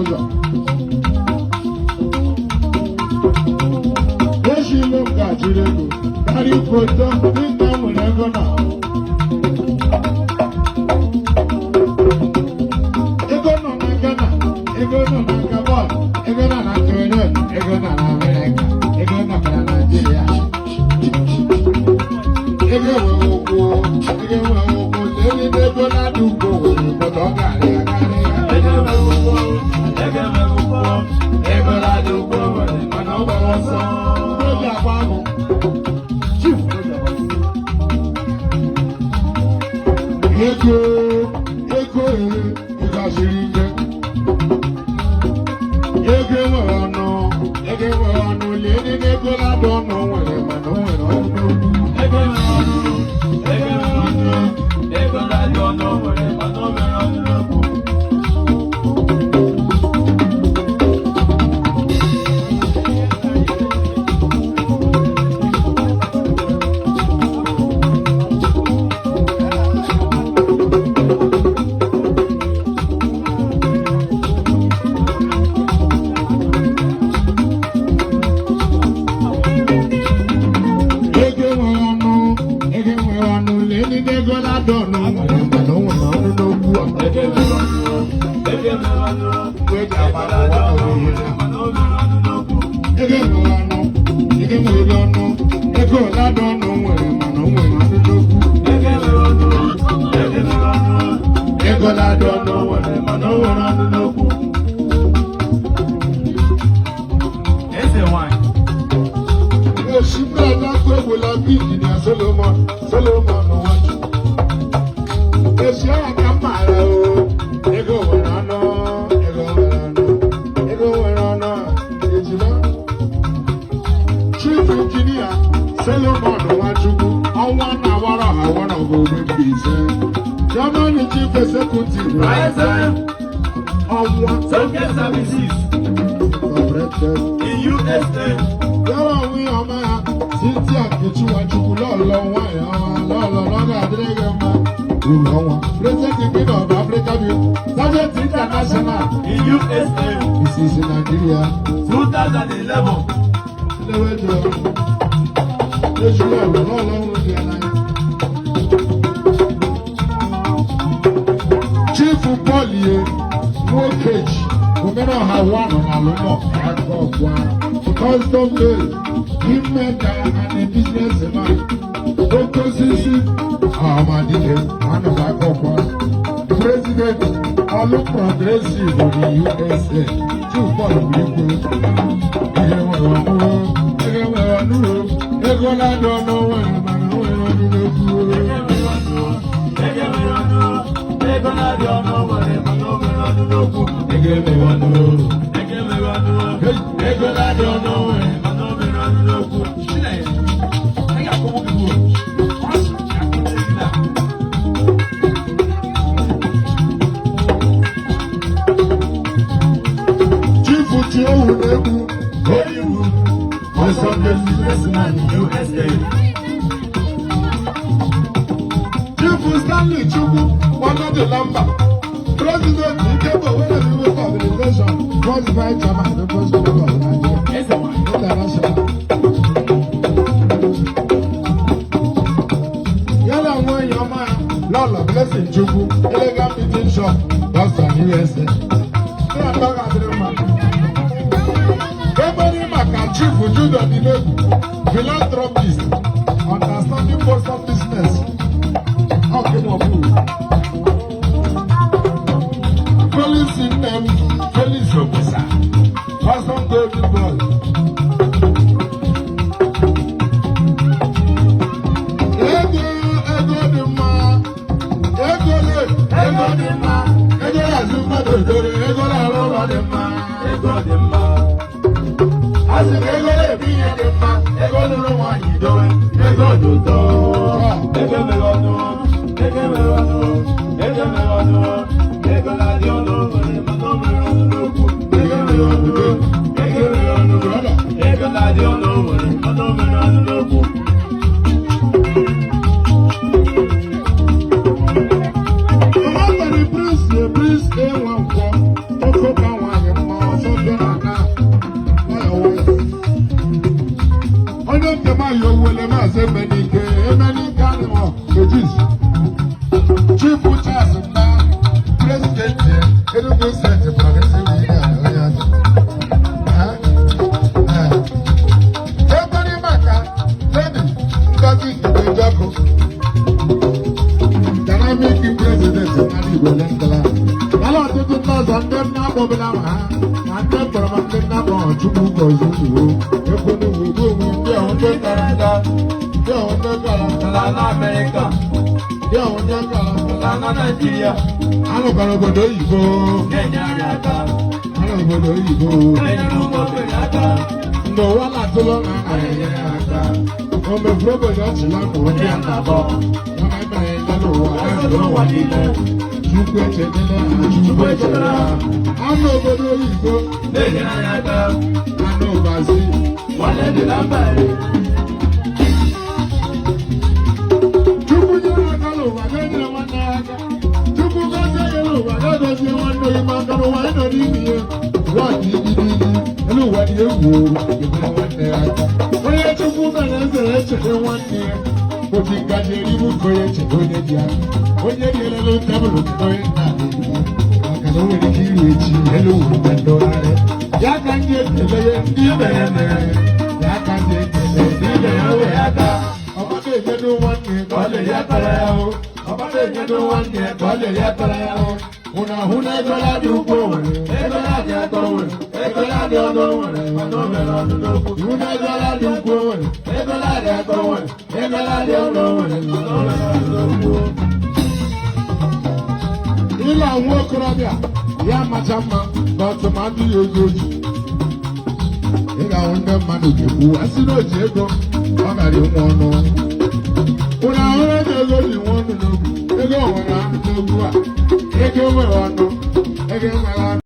ụzọ eshilo ka jiri ego karịa foto dịka nwere ego na ego nọ na Ghana, ego nọ na Gabon, ego nọ na Cameroon, ego nọ na America, ego nọ na Nigeria. Ego nwere ụkwụ, ndị ego na-adụ ugbo nwere obodo ọ ga-arịa karịa. Ego nwere ụkwụ, ego na-adụ ugbo nwere mana ọ gbara ọsọ. Obi agba ahụ. Ego ịgaziri ike. Ego nwere ọnụ, lie ndị ego na-adụ ọnụ nwere mana o nwere ọnụ. Ego nwere ọnụ, ego na-adụ ọnụ nwere mana o nwere ọnụ n'okwu. Germany chief executive in USA. President of Africa, Sergeant International in USA. This is in Nigeria. 2011. Chief Polier, no cage, no matter how one on a lomo, custom made, him maker and a businessman. President, all look progressive of the USA. Chief Polier, Stanley Chukwu, one of the Lamba, President, Ikebo, one of the youth organization, was vice chairman, the president of Nigeria. International. Yala one Yama, Lola, Blessing Chukwu, elegant meeting shop, Boston, USA. Everybody Maka Chief Judo Dinebu, philanthropist, understanding force of business. Police in them, police officer, custom golden boy. Ego the man, ego the man, ego azuma dodore, ego la roba the man, ego the man. As ego the biye the man, ego the one you do, ego the dog, ego the dog. Prince, Dynamic president Igbo Lengala. Ala ọtụtụ ndị ọzọ ndị m na-akpọbila ha na ndị mkpọrọ ma ndị na-akpọ Chukwu gọzie ugbo ekwunu ugbo onwe ndị ahụ ndị gara aga ndị ahụ ndị gara ala na Amerịka ndị ahụ ndị gara ala na Naịjirịa alụkwara obodo oyibo ala obodo oyibo ndị ụwa na-atụlọ na na-enyere aka o mefuru obodo ọchịla ma onye a na-akpọ ụwa niile Chukwu echetela ha Chukwu echetela ha anụ obodo oyibo na-enyere anyị aka anụ ụbazi nwanne dị na mba Chukwu nyere aka n'ụwa ga-enyere nwanne ya aka Chukwu gozie ya n'ụwa ga-edozie nwanne ya maka n'ụwa ịnọ n'ime ihe ụwa dị igirigi elu ụwa dị egwu enyere nwanne ya aka onye Chukwu mere eze echete nwanne ya oji ngaji eribu nke onye cheta onye dị ya onye ga-elele tebụl nke onye nna maka na o nwere ike iri echi elu ugwu na ndọgharị ya ka ndị ekele ya ndị mere mere ya ka ndị ekele ndị mere wee aka ọgbada ejedo nwanne ka ọ na-eyi akara ya hụ ọgbada ejedo nwanne ka ọ na-eyi akara ya hụ ụna ahụ na egola dị ukwu nwere egola dị atọ nwere egola dị ọnụ nwere mana o mere ọnụ n'okwu iwu na egola dị ukwu nwere egola dị atọ nwere egola dị ọnụ nwere mana o mere ọnụ n'okwu ịlụ nwa okorobịa ya macha mma na ọtụmadụ ya ego ji ị ga-ahụ ndị mmadụ ga-ekwu asị na oji ego ọ gara inwe ọnụ ụna ahụrụ ego ego ji nwe ọnụ n'ogwu ego nwere ọnụ n'ogwu a ego nwere ọnụ ego nwere ọnụ